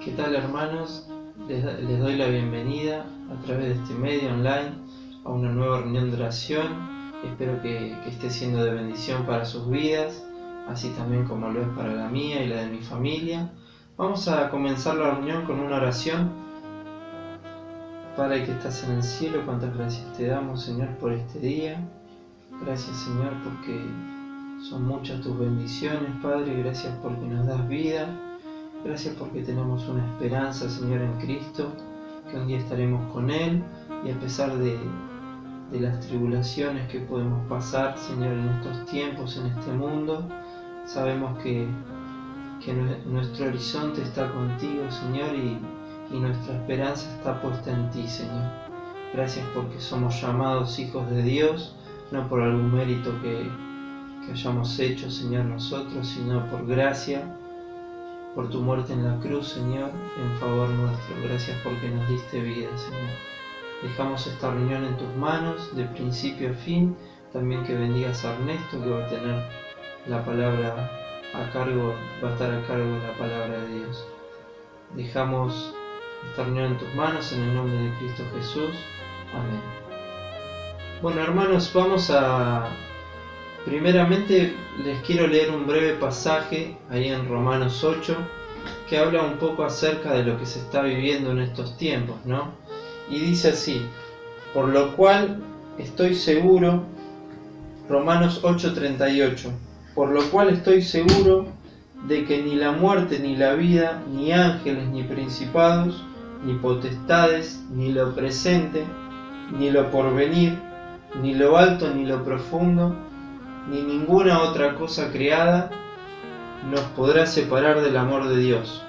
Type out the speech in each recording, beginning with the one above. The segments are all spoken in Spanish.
¿Qué tal, hermanos? Les doy la bienvenida a través de este medio online a una nueva reunión de oración. Espero que esté siendo de bendición para sus vidas, así también como lo es para la mía y la de mi familia. Vamos a comenzar la reunión con una oración. Padre que estás en el cielo, cuántas gracias te damos, Señor, por este día. Gracias, Señor, porque son muchas tus bendiciones, Padre. Gracias porque nos das vida. Gracias porque tenemos una esperanza, Señor, en Cristo, que un día estaremos con Él, y a pesar de las tribulaciones que podemos pasar, Señor, en estos tiempos, en este mundo, sabemos que nuestro horizonte está contigo, Señor, y nuestra esperanza está puesta en ti, Señor. Gracias porque somos llamados hijos de Dios, no por algún mérito que hayamos hecho, Señor, nosotros, sino por gracia, por tu muerte en la cruz, Señor, en favor nuestro. Gracias porque nos diste vida, Señor. Dejamos esta reunión en tus manos, de principio a fin. También que bendigas a Ernesto, que va a tener la palabra a cargo, va a estar a cargo de la palabra de Dios. Dejamos esta reunión en tus manos, en el nombre de Cristo Jesús. Amén. Bueno, hermanos, primeramente les quiero leer un breve pasaje ahí en Romanos 8 que habla un poco acerca de lo que se está viviendo en estos tiempos, ¿no? Y dice así: por lo cual estoy seguro, Romanos 8:38, por lo cual estoy seguro de que ni la muerte ni la vida, ni ángeles ni principados, ni potestades, ni lo presente, ni lo porvenir, ni lo alto ni lo profundo, ni ninguna otra cosa creada nos podrá separar del amor de Dios,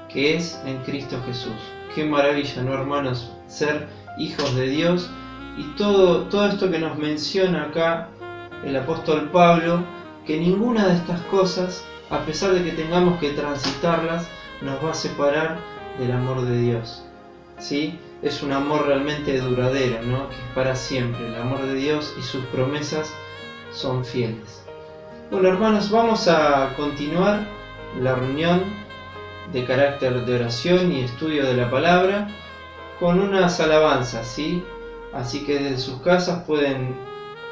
que es en Cristo Jesús. Qué maravilla, ¿no, hermanos? Ser hijos de Dios. Y todo esto que nos menciona acá el apóstol Pablo, que ninguna de estas cosas, a pesar de que tengamos que transitarlas, nos va a separar del amor de Dios. ¿Sí? Es un amor realmente duradero, ¿no? Que es para siempre. El amor de Dios y sus promesas son fieles. Bueno, hermanos, vamos a continuar la reunión de carácter de oración y estudio de la palabra con unas alabanzas, ¿sí? Así que desde sus casas pueden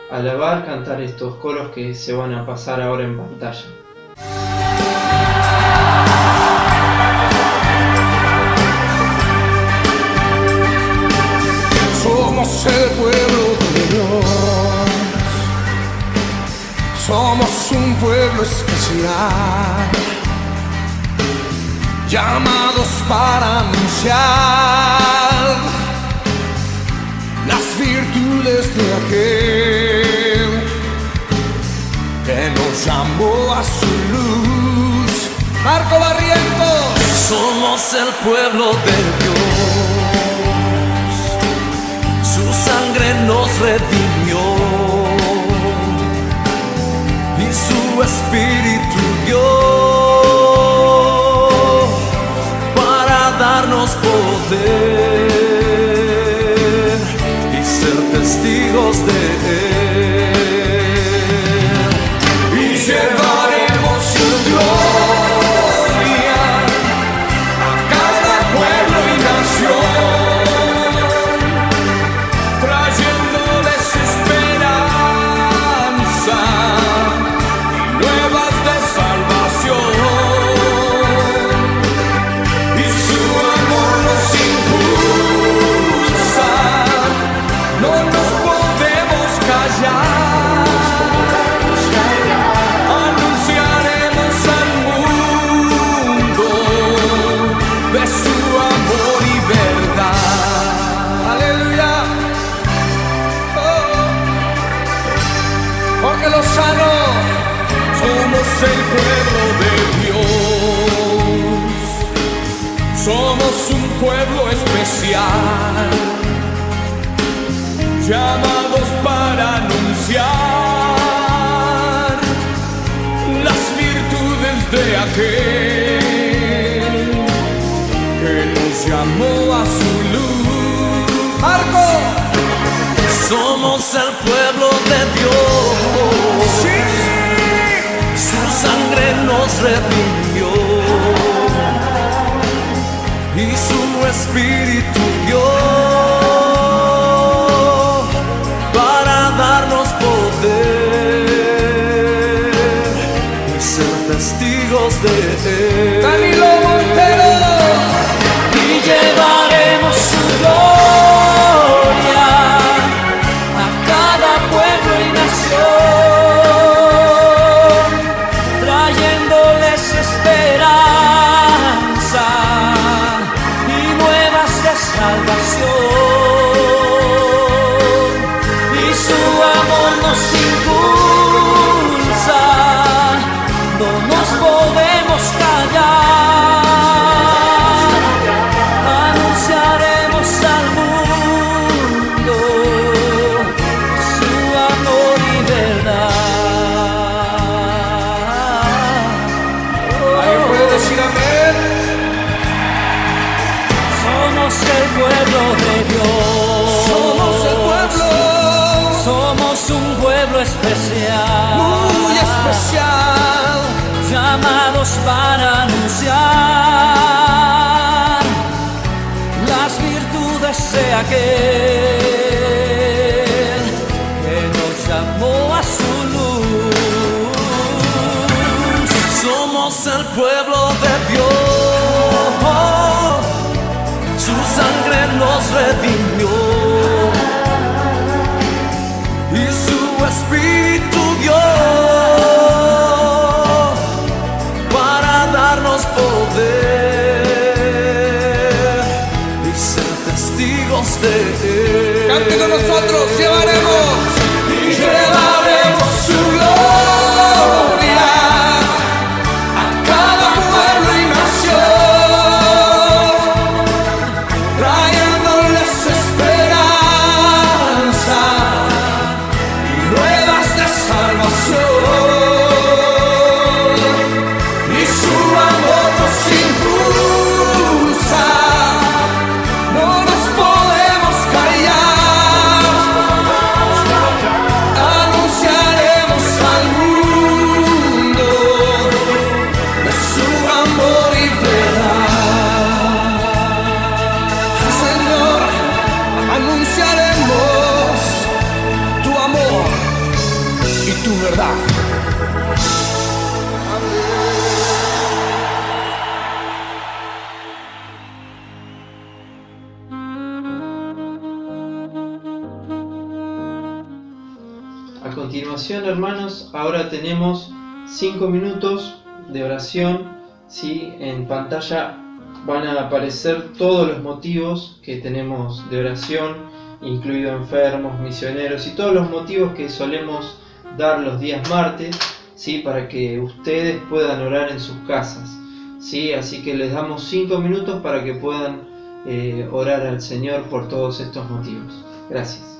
alabar, cantar estos coros que se van a pasar ahora en pantalla. Somos el pueblo de Dios, somos un pueblo especial, llamados para anunciar las virtudes de aquel que nos llamó a su luz. Marco Barrientos. Somos el pueblo de Dios, su sangre nos redimió y su espíritu dio para darnos poder y ser testigos de Él. Y llevaremos su gloria a cada pueblo y nación, trayéndoles esperanza y nuevas de salvación. Y su amor nos impulsa, no nos podemos callar. Anunciaremos al mundo de su amor y verdad. Aleluya. Jorge Lozano. Somos el pueblo de Dios, somos un pueblo especial, llamados para anunciar las virtudes de aquel que nos llamó a su luz. Marco. Somos el pueblo de Dios, Sí. su sangre nos redimió Espíritu dio para darnos poder y ser testigos de Él. Danilo Montero. Y llevaremos su gloria a cada pueblo y nación, trayéndoles esperanza y nuevas de salvación. Y su amor nos impulsa, no nos podemos callar, anunciaremos al mundo su amor y verdad. ¿Alguien puede decir amén? Somos el pueblo de Dios. Somos el pueblo Somos un pueblo especial, muy especial, llamados para anunciar las virtudes de aquel que nos llamó a su luz. Somos el pueblo de Dios, su sangre nos redimió y su Espíritu dio para darnos poder y ser testigos de Él. cante con nosotros, llevaremos Y llevaremos su gloria a cada pueblo y nación, trayéndoles esperanza y nuevas de salvación. Y su amor nos impulsa, no nos podemos callar, anunciaremos al mundo de su amor y verdad. sí, Señor, anunciaremos tu amor y tu verdad. A continuación, hermanos, ahora tenemos 5 minutos de oración. ¿Sí? En pantalla van a aparecer todos los motivos que tenemos de oración, incluido enfermos, misioneros y todos los motivos que solemos dar los días martes, ¿sí? Para que ustedes puedan orar en sus casas, ¿sí? Así que les damos 5 minutos para que puedan orar al Señor por todos estos motivos. Gracias.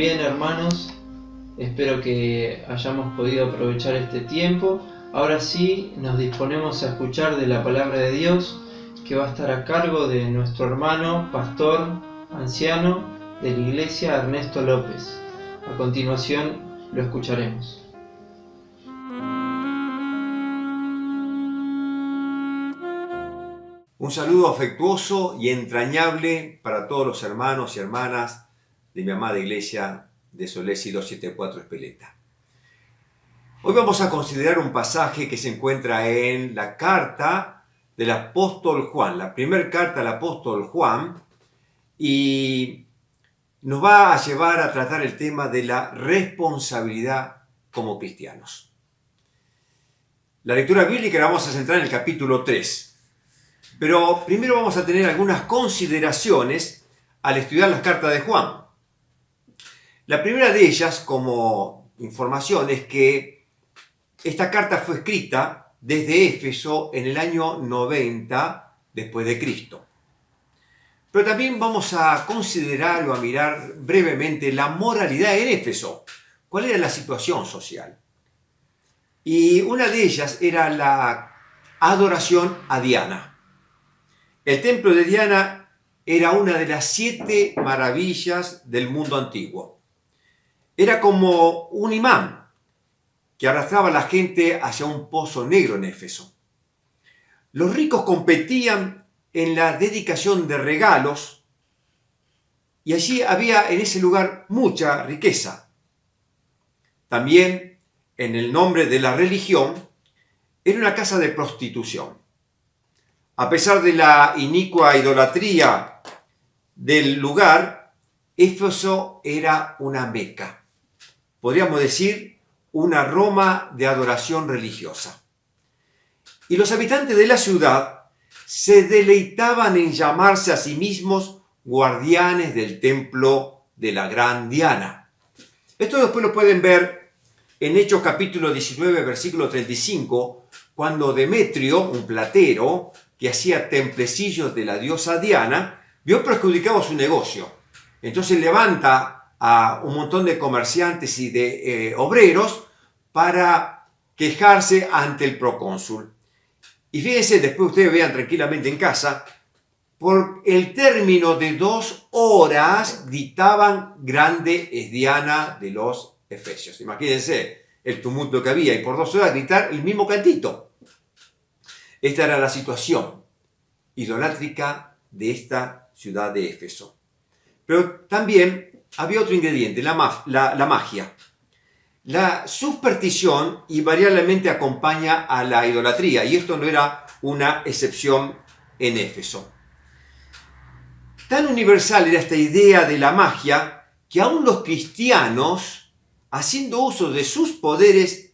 bien, hermanos, espero que hayamos podido aprovechar este tiempo. Ahora sí nos disponemos a escuchar de la palabra de Dios, que va a estar a cargo de nuestro hermano, pastor, anciano de la iglesia, Ernesto López. A continuación lo escucharemos. Un saludo afectuoso y entrañable para todos los hermanos y hermanas de mi amada iglesia de Solesi 274 Espeleta. Hoy vamos a considerar un pasaje que se encuentra en la carta del apóstol Juan, la primera carta del apóstol Juan, y nos va a llevar a tratar el tema de la responsabilidad como cristianos. La lectura bíblica la vamos a centrar en el capítulo 3. Pero primero vamos a tener algunas consideraciones al estudiar las cartas de Juan. La primera de ellas, como información, es que esta carta fue escrita desde Éfeso en el año 90 después de Cristo. Pero también vamos a considerar o a mirar brevemente la moralidad en Éfeso. ¿Cuál era la situación social? Y una de ellas era la adoración a Diana. El templo de Diana era una de las 7 maravillas del mundo antiguo. Era como un imán que arrastraba a la gente hacia un pozo negro en Éfeso. Los ricos competían en la dedicación de regalos y allí había en ese lugar mucha riqueza. También, en el nombre de la religión, era una casa de prostitución. A pesar de la inicua idolatría del lugar, Éfeso era una Meca. Podríamos decir, una Roma de adoración religiosa. Y los habitantes de la ciudad se deleitaban en llamarse a sí mismos guardianes del templo de la gran Diana. Esto después lo pueden ver en Hechos capítulo 19, versículo 35, cuando Demetrio, un platero, que hacía templecillos de la diosa Diana, vio perjudicado su negocio. Entonces levanta a un montón de comerciantes y de obreros para quejarse ante el procónsul. Y fíjense, después ustedes vean tranquilamente en casa, por el término de 2 horas gritaban: grande es Diana de los Efesios. Imagínense el tumulto que había, y por 2 horas gritar el mismo cantito. Esta era la situación idolátrica de esta ciudad de Éfeso. Pero también había otro ingrediente, la magia. La superstición invariablemente acompaña a la idolatría, y esto no era una excepción en Éfeso. Tan universal era esta idea de la magia que aún los cristianos, haciendo uso de sus poderes,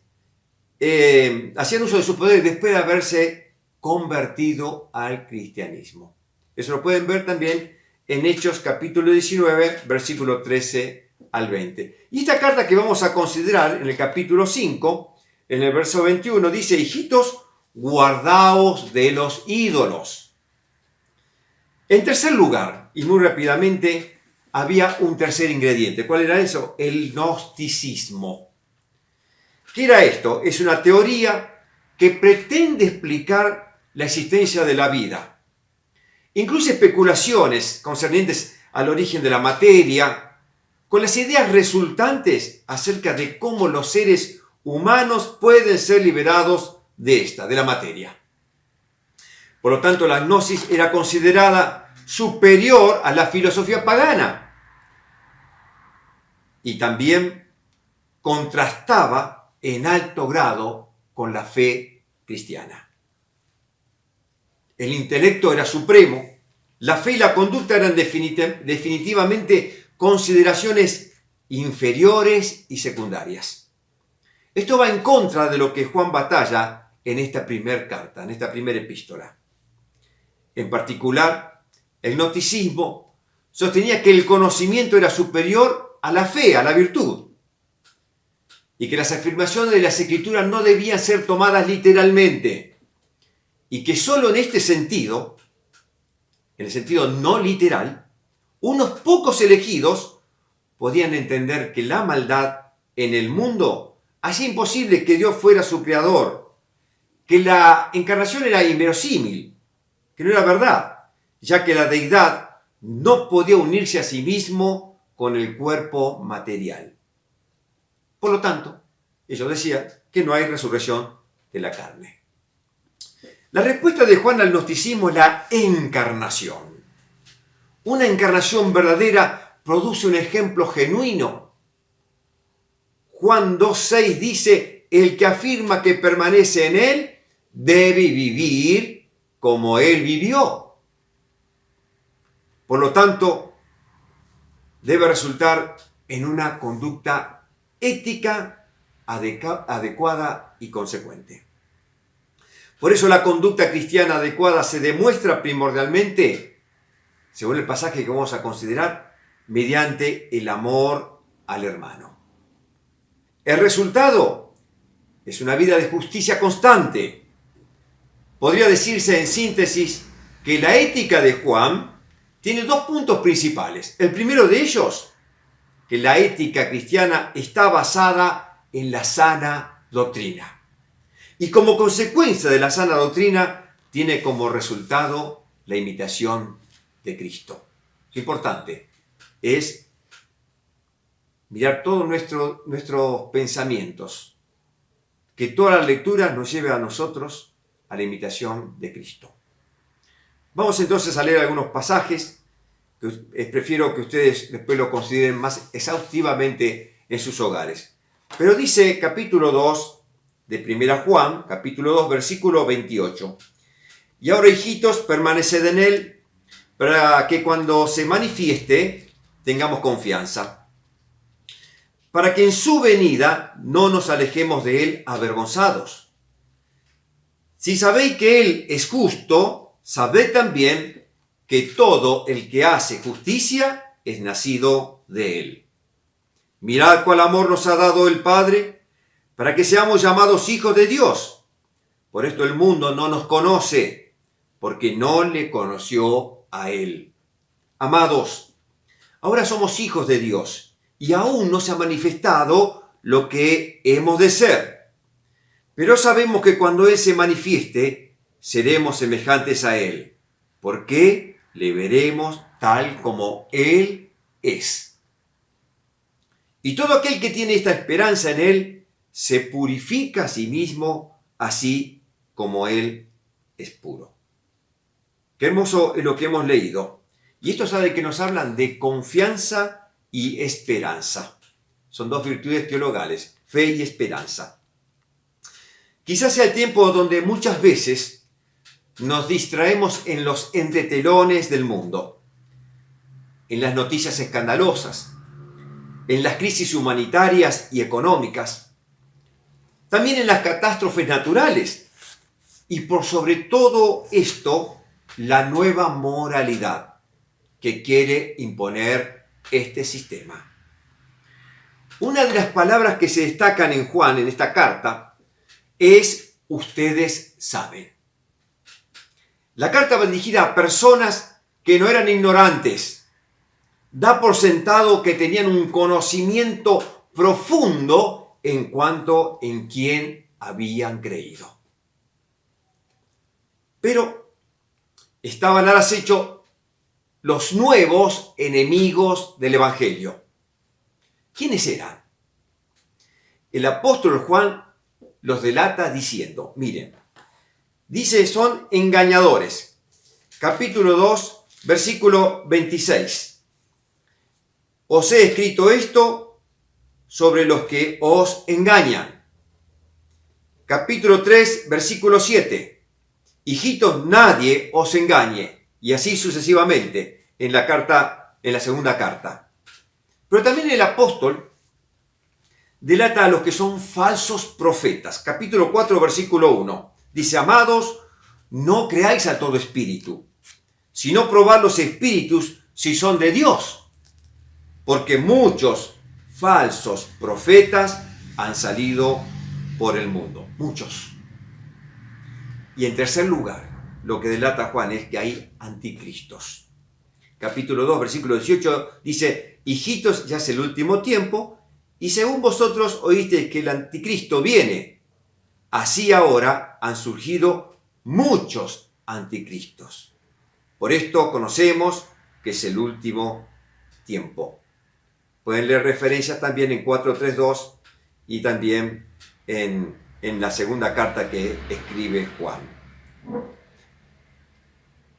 después de haberse convertido al cristianismo. Eso lo pueden ver también en Hechos capítulo 19, versículo 13 al 20. Y esta carta que vamos a considerar en el capítulo 5, en el verso 21, dice: hijitos, guardaos de los ídolos. En tercer lugar, y muy rápidamente, había un tercer ingrediente. ¿Cuál era eso? El gnosticismo. ¿Qué era esto? Es una teoría que pretende explicar la existencia de la vida. Incluye especulaciones concernientes al origen de la materia, con las ideas resultantes acerca de cómo los seres humanos pueden ser liberados de la materia. Por lo tanto, la gnosis era considerada superior a la filosofía pagana y también contrastaba en alto grado con la fe cristiana. El intelecto era supremo, la fe y la conducta eran definitivamente consideraciones inferiores y secundarias. Esto va en contra de lo que Juan batalla en esta primera carta, en esta primera epístola. En particular, el gnosticismo sostenía que el conocimiento era superior a la fe, a la virtud, y que las afirmaciones de las Escrituras no debían ser tomadas literalmente, y que solo en este sentido, en el sentido no literal, unos pocos elegidos podían entender que la maldad en el mundo hacía imposible que Dios fuera su creador, que la encarnación era inverosímil, que no era verdad, ya que la deidad no podía unirse a sí mismo con el cuerpo material. Por lo tanto, ellos decían que no hay resurrección de la carne. La respuesta de Juan al gnosticismo es la encarnación. Una encarnación verdadera produce un ejemplo genuino. Juan 2:6 dice: el que afirma que permanece en él debe vivir como él vivió. Por lo tanto, debe resultar en una conducta ética adecuada y consecuente. Por eso la conducta cristiana adecuada se demuestra primordialmente, según el pasaje que vamos a considerar, mediante el amor al hermano. El resultado es una vida de justicia constante. Podría decirse en síntesis que la ética de Juan tiene dos puntos principales. El primero de ellos, que la ética cristiana está basada en la sana doctrina. Y como consecuencia de la sana doctrina, tiene como resultado la imitación de Cristo. Lo importante es mirar todos nuestros pensamientos, que toda la lectura nos lleve a nosotros a la imitación de Cristo. Vamos entonces a leer algunos pasajes que prefiero que ustedes después lo consideren más exhaustivamente en sus hogares. Pero dice capítulo 2 de 1 Juan, capítulo 2, versículo 28. Y ahora, hijitos, permaneced en él, para que cuando se manifieste tengamos confianza, para que en su venida no nos alejemos de él avergonzados. Si sabéis que él es justo, sabed también que todo el que hace justicia es nacido de él. Mirad cuál amor nos ha dado el Padre, para que seamos llamados hijos de Dios. Por esto el mundo no nos conoce, porque no le conoció a él. Amados, ahora somos hijos de Dios, y aún no se ha manifestado lo que hemos de ser. Pero sabemos que cuando él se manifieste, seremos semejantes a él, porque le veremos tal como él es. Y todo aquel que tiene esta esperanza en él se purifica a sí mismo, así como él es puro. Qué hermoso es lo que hemos leído. Y esto sabe que nos hablan de confianza y esperanza. Son dos virtudes teologales, fe y esperanza. Quizás sea el tiempo donde muchas veces nos distraemos en los entretelones del mundo, en las noticias escandalosas, en las crisis humanitarias y económicas, también en las catástrofes naturales y por sobre todo esto, la nueva moralidad que quiere imponer este sistema. Una de las palabras que se destacan en Juan, en esta carta, es ustedes saben. La carta va dirigida a personas que no eran ignorantes. Da por sentado que tenían un conocimiento profundo en cuanto en quién habían creído. Pero estaban al acecho los nuevos enemigos del Evangelio. ¿Quiénes eran? El apóstol Juan los delata diciendo, miren, dice, son engañadores. Capítulo 2, versículo 26. Os he escrito esto sobre los que os engañan. Capítulo 3, versículo 7. Hijitos, nadie os engañe. Y así sucesivamente en la segunda carta. Pero también el apóstol delata a los que son falsos profetas. Capítulo 4, versículo 1. Dice, amados, no creáis a todo espíritu, sino probad los espíritus si son de Dios, porque muchos falsos profetas han salido por el mundo. Muchos. Y en tercer lugar, lo que delata Juan es que hay anticristos. Capítulo 2, versículo 18 dice, hijitos, ya es el último tiempo, y según vosotros oísteis que el anticristo viene, así ahora han surgido muchos anticristos. Por esto conocemos que es el último tiempo. Pueden leer referencias también en 4.3.2 y también en la segunda carta que escribe Juan.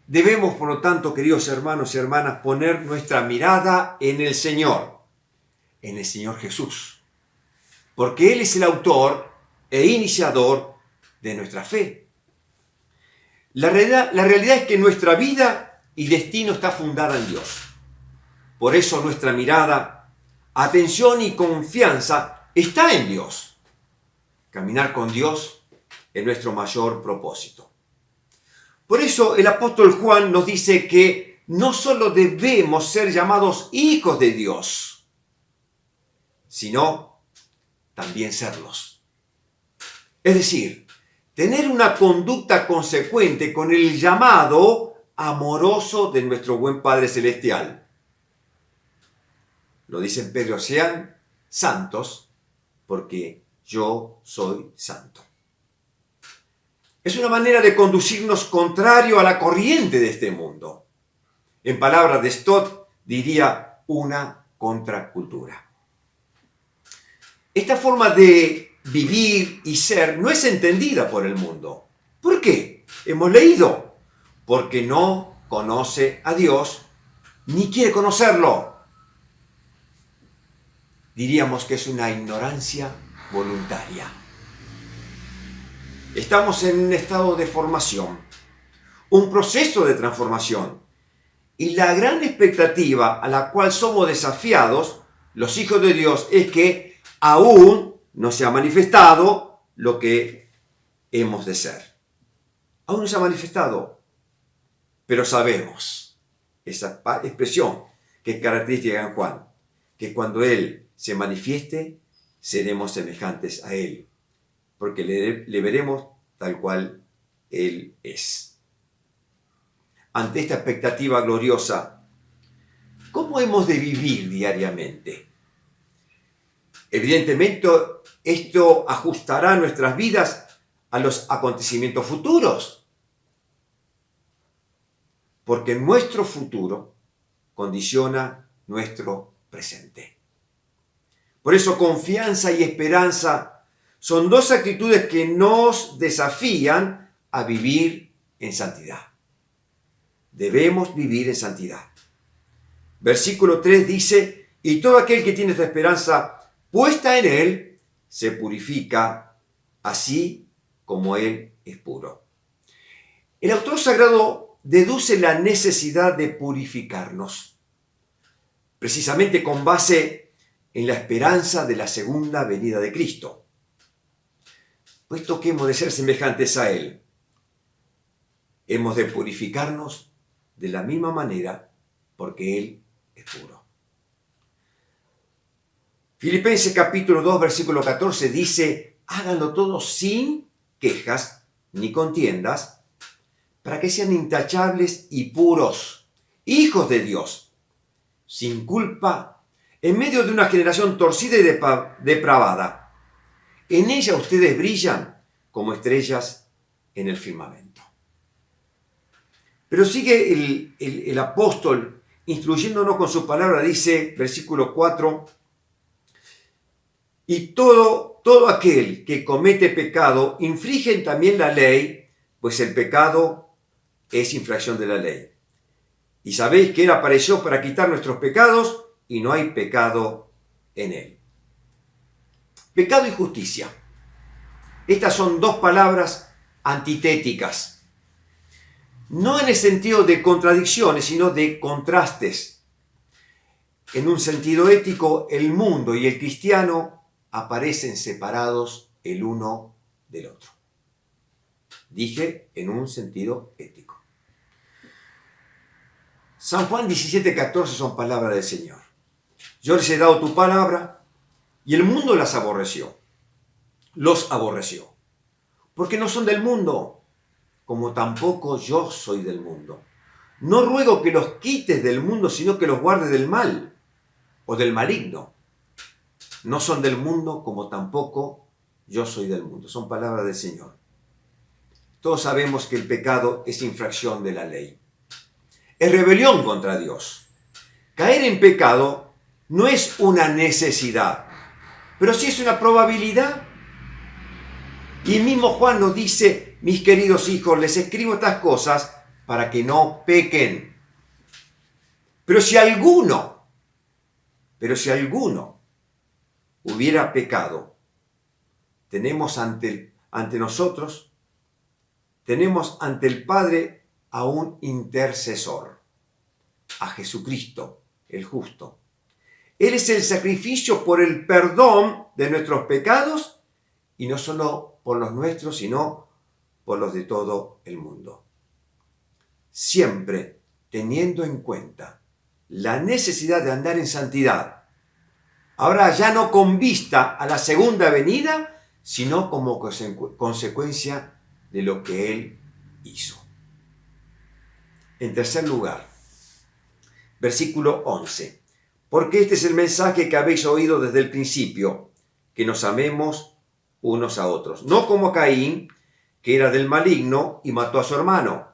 Debemos, por lo tanto, queridos hermanos y hermanas, poner nuestra mirada en el Señor Jesús, porque Él es el autor e iniciador de nuestra fe. La realidad es que nuestra vida y destino está fundada en Dios. Por eso nuestra mirada, atención y confianza está en Dios. Caminar con Dios es nuestro mayor propósito. Por eso el apóstol Juan nos dice que no solo debemos ser llamados hijos de Dios, sino también serlos. Es decir, tener una conducta consecuente con el llamado amoroso de nuestro buen Padre Celestial. Lo dice en Pedro, sean santos porque yo soy santo. Es una manera de conducirnos contrario a la corriente de este mundo. En palabras de Stott, diría una contracultura. Esta forma de vivir y ser no es entendida por el mundo. ¿Por qué? Hemos leído. Porque no conoce a Dios ni quiere conocerlo. Diríamos que es una ignorancia voluntaria. Estamos en un estado de formación, un proceso de transformación. Y la gran expectativa a la cual somos desafiados, los hijos de Dios, es que aún no se ha manifestado lo que hemos de ser. Aún no se ha manifestado, pero sabemos, esa expresión que es característica en Juan, que cuando Él se manifieste, seremos semejantes a Él, porque le veremos tal cual Él es. Ante esta expectativa gloriosa, ¿cómo hemos de vivir diariamente? Evidentemente, esto ajustará nuestras vidas a los acontecimientos futuros, porque nuestro futuro condiciona nuestro presente. Por eso confianza y esperanza son dos actitudes que nos desafían a vivir en santidad. Debemos vivir en santidad. Versículo 3 dice, y todo aquel que tiene esta esperanza puesta en Él, se purifica así como Él es puro. El autor sagrado deduce la necesidad de purificarnos, precisamente con base en la esperanza de la segunda venida de Cristo. Puesto que hemos de ser semejantes a Él, hemos de purificarnos de la misma manera porque Él es puro. Filipenses capítulo 2, versículo 14 dice, háganlo todo sin quejas ni contiendas, para que sean intachables y puros, hijos de Dios, sin culpa, en medio de una generación torcida y depravada. En ella ustedes brillan como estrellas en el firmamento. Pero sigue el apóstol instruyéndonos con su palabra, dice, versículo 4, y todo aquel que comete pecado infringe también la ley, pues el pecado es infracción de la ley. Y sabéis que Él apareció para quitar nuestros pecados y no hay pecado en Él. Pecado y justicia. Estas son dos palabras antitéticas. No en el sentido de contradicciones, sino de contrastes. En un sentido ético, el mundo y el cristiano aparecen separados el uno del otro. Dije en un sentido ético. San Juan 17:14 son palabras del Señor. Yo les he dado tu palabra y el mundo las aborreció. Los aborreció. Porque no son del mundo, como tampoco yo soy del mundo. No ruego que los quites del mundo, sino que los guardes del mal. o del maligno. No son del mundo como tampoco yo soy del mundo. Son palabras del Señor. Todos sabemos que el pecado es infracción de la ley. Es rebelión contra Dios. Caer en pecado no es una necesidad, pero sí es una probabilidad. Y mismo Juan nos dice, mis queridos hijos, les escribo estas cosas para que no pequen. Pero si alguno hubiera pecado, tenemos ante nosotros, tenemos ante el Padre a un intercesor, a Jesucristo, el justo. Él es el sacrificio por el perdón de nuestros pecados, y no solo por los nuestros, sino por los de todo el mundo. Siempre teniendo en cuenta la necesidad de andar en santidad. Ahora ya no con vista a la segunda venida, sino como consecuencia de lo que Él hizo. En tercer lugar, versículo 11. Porque este es el mensaje que habéis oído desde el principio, que nos amemos unos a otros. No como Caín, que era del maligno y mató a su hermano.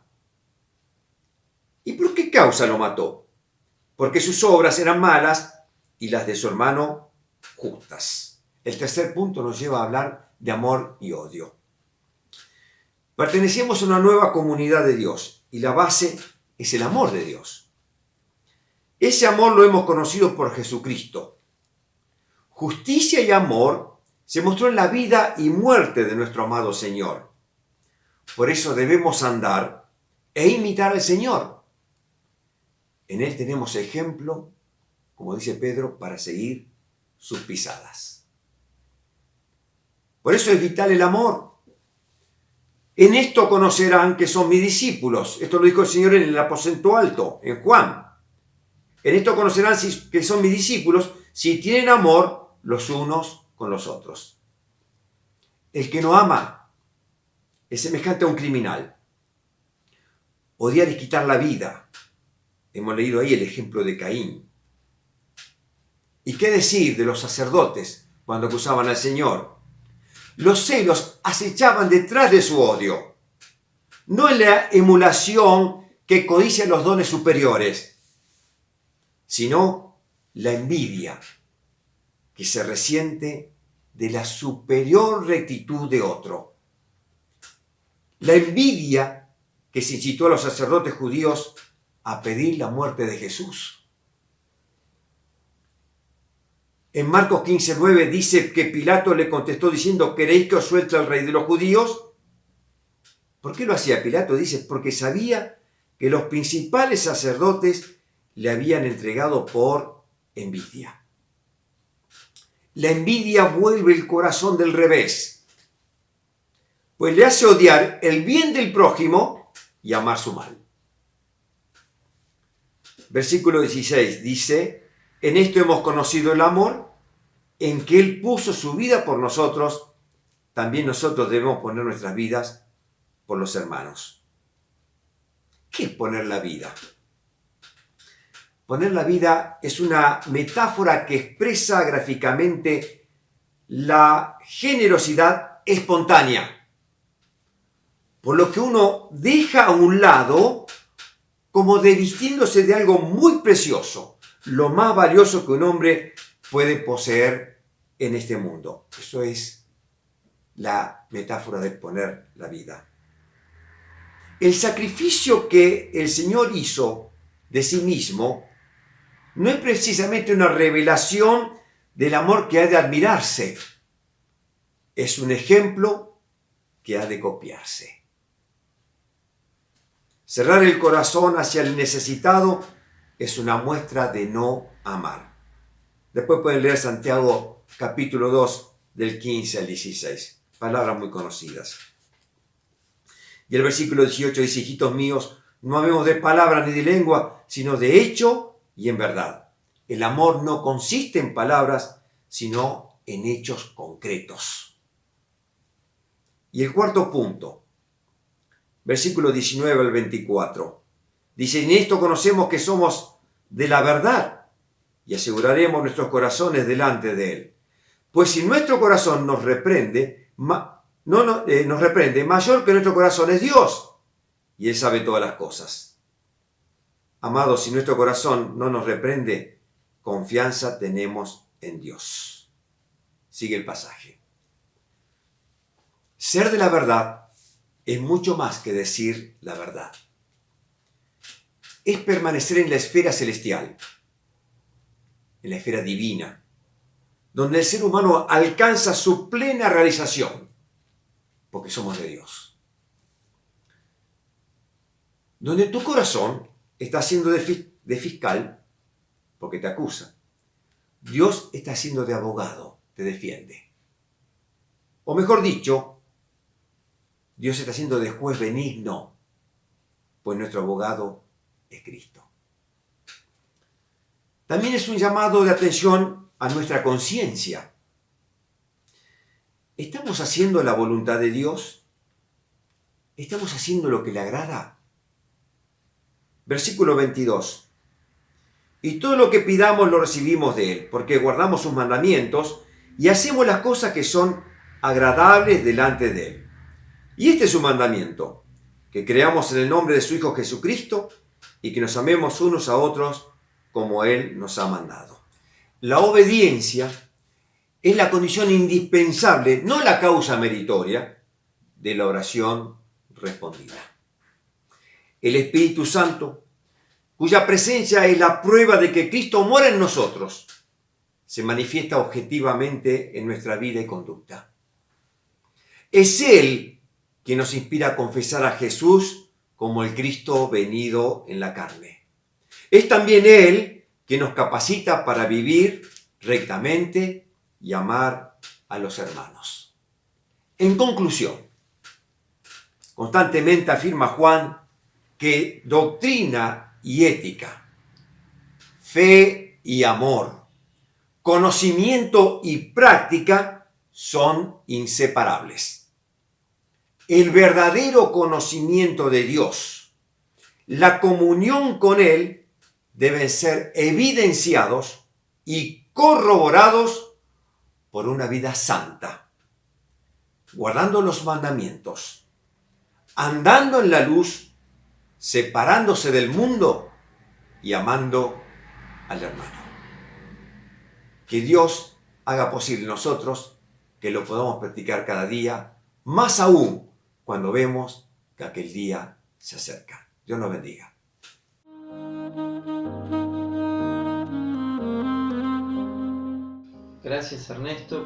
¿Y por qué causa lo mató? Porque sus obras eran malas y las de su hermano justas. El tercer punto nos lleva a hablar de amor y odio. Pertenecemos a una nueva comunidad de Dios y la base es el amor de Dios. Ese amor lo hemos conocido por Jesucristo. Justicia y amor se mostró en la vida y muerte de nuestro amado Señor. Por eso debemos andar e imitar al Señor. En Él tenemos ejemplo, como dice Pedro, para seguir sus pisadas. Por eso es vital el amor. En esto conocerán que son mis discípulos. Esto lo dijo el Señor en el aposento alto, en Juan. En esto conocerán que son mis discípulos si tienen amor los unos con los otros. El que no ama es semejante a un criminal. Odiar es quitar la vida. Hemos leído ahí el ejemplo de Caín. ¿Y qué decir de los sacerdotes cuando acusaban al Señor? Los celos acechaban detrás de su odio. No en la emulación que codicia los dones superiores, sino la envidia que se resiente de la superior rectitud de otro. La envidia que se incitó a los sacerdotes judíos a pedir la muerte de Jesús. En Marcos 15:9 dice que Pilato le contestó diciendo, ¿queréis que os suelte al rey de los judíos? ¿Por qué lo hacía Pilato? Dice, porque sabía que los principales sacerdotes le habían entregado por envidia. La envidia vuelve el corazón del revés, pues le hace odiar el bien del prójimo y amar su mal. Versículo 16 dice, en esto hemos conocido el amor, en que Él puso su vida por nosotros, también nosotros debemos poner nuestras vidas por los hermanos. ¿Qué es poner la vida? Poner la vida es una metáfora que expresa gráficamente la generosidad espontánea, por lo que uno deja a un lado como desvistiéndose de algo muy precioso, lo más valioso que un hombre puede poseer en este mundo. Eso es la metáfora de poner la vida. El sacrificio que el Señor hizo de sí mismo no es precisamente una revelación del amor que ha de admirarse. Es un ejemplo que ha de copiarse. Cerrar el corazón hacia el necesitado es una muestra de no amar. Después pueden leer Santiago capítulo 2 del 15 al 16. Palabras muy conocidas. Y el versículo 18 dice, hijitos míos, no amemos de palabra ni de lengua, sino de hecho y en verdad. El amor no consiste en palabras, sino en hechos concretos. Y el cuarto punto, versículo 19 al 24. Dice, en esto conocemos que somos de la verdad y aseguraremos nuestros corazones delante de Él. Pues si nuestro corazón nos reprende, nos reprende, mayor que nuestro corazón es Dios, y Él sabe todas las cosas. Amados, si nuestro corazón no nos reprende, confianza tenemos en Dios. Sigue el pasaje. Ser de la verdad es mucho más que decir la verdad. Es permanecer en la esfera celestial, en la esfera divina, donde el ser humano alcanza su plena realización, porque somos de Dios. Donde tu corazón está haciendo de fiscal, porque te acusa, Dios está haciendo de abogado, te defiende. O mejor dicho, Dios está haciendo de juez benigno, pues nuestro abogado es Cristo. También es un llamado de atención a nuestra conciencia. ¿Estamos haciendo la voluntad de Dios? ¿Estamos haciendo lo que le agrada? Versículo 22. Y todo lo que pidamos lo recibimos de Él, porque guardamos sus mandamientos y hacemos las cosas que son agradables delante de Él. Y este es su mandamiento, que creamos en el nombre de su Hijo Jesucristo y que nos amemos unos a otros como Él nos ha mandado. La obediencia es la condición indispensable, no la causa meritoria, de la oración respondida. El Espíritu Santo, cuya presencia es la prueba de que Cristo mora en nosotros, se manifiesta objetivamente en nuestra vida y conducta. Es Él quien nos inspira a confesar a Jesús como el Cristo venido en la carne. Es también Él quien nos capacita para vivir rectamente y amar a los hermanos. En conclusión, constantemente afirma Juan que doctrina y ética, fe y amor, conocimiento y práctica son inseparables. El verdadero conocimiento de Dios, la comunión con Él, deben ser evidenciados y corroborados por una vida santa, guardando los mandamientos, andando en la luz, separándose del mundo y amando al hermano. Que Dios haga posible en nosotros que lo podamos practicar cada día, más aún cuando vemos que aquel día se acerca. Dios nos bendiga. Gracias Ernesto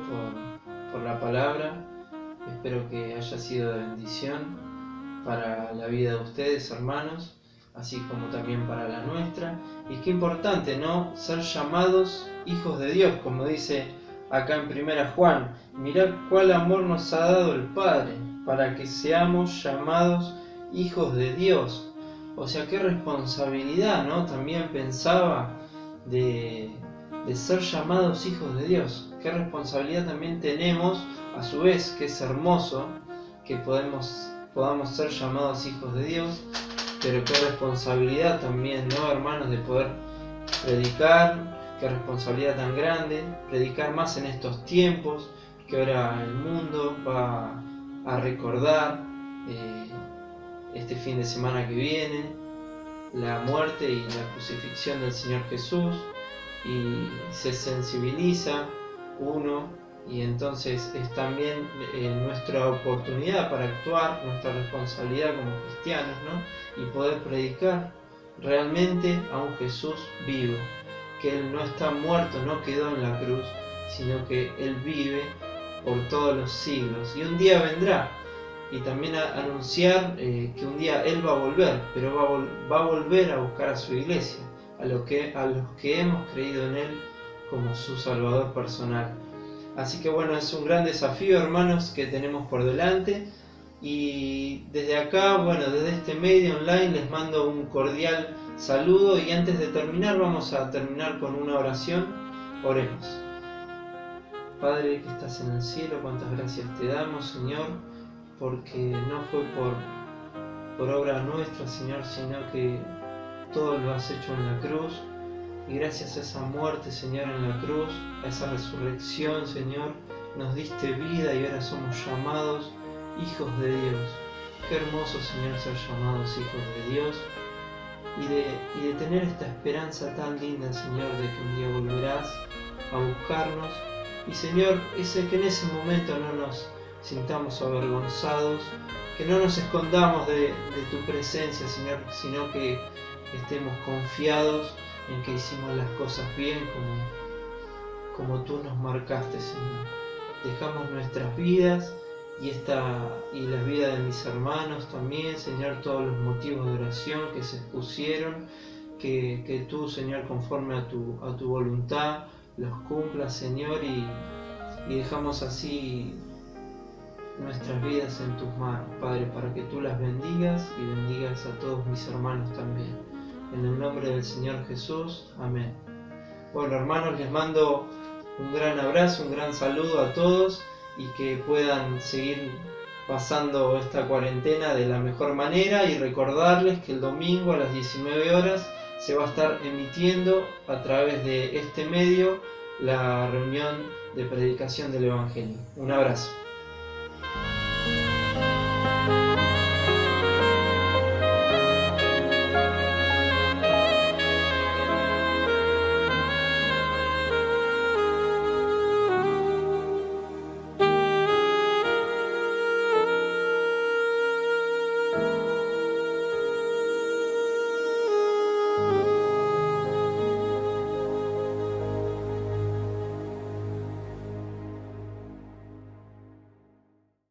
por la palabra. Espero que haya sido de bendición para la vida de ustedes, hermanos, así como también para la nuestra. Y qué importante, ¿no? Ser llamados hijos de Dios, como dice acá en 1 Juan. Mirad cuál amor nos ha dado el Padre, para que seamos llamados hijos de Dios. O sea, qué responsabilidad, ¿no? También pensaba de ser llamados hijos de Dios. Qué responsabilidad también tenemos, a su vez, que es hermoso que podamos ser llamados hijos de Dios, pero qué responsabilidad también, ¿no, hermanos, de poder predicar? Qué responsabilidad tan grande, predicar más en estos tiempos, que ahora el mundo va a recordar este fin de semana que viene, la muerte y la crucifixión del Señor Jesús, y se sensibiliza uno, y entonces es también nuestra oportunidad para actuar, nuestra responsabilidad como cristianos, ¿no? Y poder predicar realmente a un Jesús vivo, que Él no está muerto, no quedó en la cruz, sino que Él vive por todos los siglos, y un día vendrá. Y también anunciar que un día Él va a volver, pero va a volver a buscar a su iglesia, a los que hemos creído en Él como su Salvador personal. Así que bueno, es un gran desafío, hermanos, que tenemos por delante. Y desde acá, bueno, desde este medio online les mando un cordial saludo, y antes de terminar vamos a terminar con una oración. Oremos. Padre que estás en el cielo, cuántas gracias te damos, Señor, porque no fue por obra nuestra, Señor, sino que todo lo has hecho en la cruz, Y gracias a esa muerte, Señor, en la cruz, a esa resurrección, Señor, nos diste vida y ahora somos llamados hijos de Dios. Qué hermoso, Señor, ser llamados hijos de Dios y de tener esta esperanza tan linda, Señor, de que un día volverás a buscarnos. Y, Señor, que en ese momento no nos sintamos avergonzados, que no nos escondamos de tu presencia, Señor, sino que estemos confiados en que hicimos las cosas bien como tú nos marcaste, Señor. Dejamos nuestras vidas y las vidas de mis hermanos también, Señor, todos los motivos de oración que se expusieron, que tú, Señor, conforme a tu voluntad, los cumplas, Señor, y dejamos así nuestras vidas en tus manos, Padre, para que tú las bendigas y bendigas a todos mis hermanos también. En el nombre del Señor Jesús, amén. Bueno, hermanos, les mando un gran abrazo, un gran saludo a todos y que puedan seguir pasando esta cuarentena de la mejor manera, y recordarles que el domingo a las 19 horas se va a estar emitiendo a través de este medio la reunión de predicación del Evangelio. Un abrazo.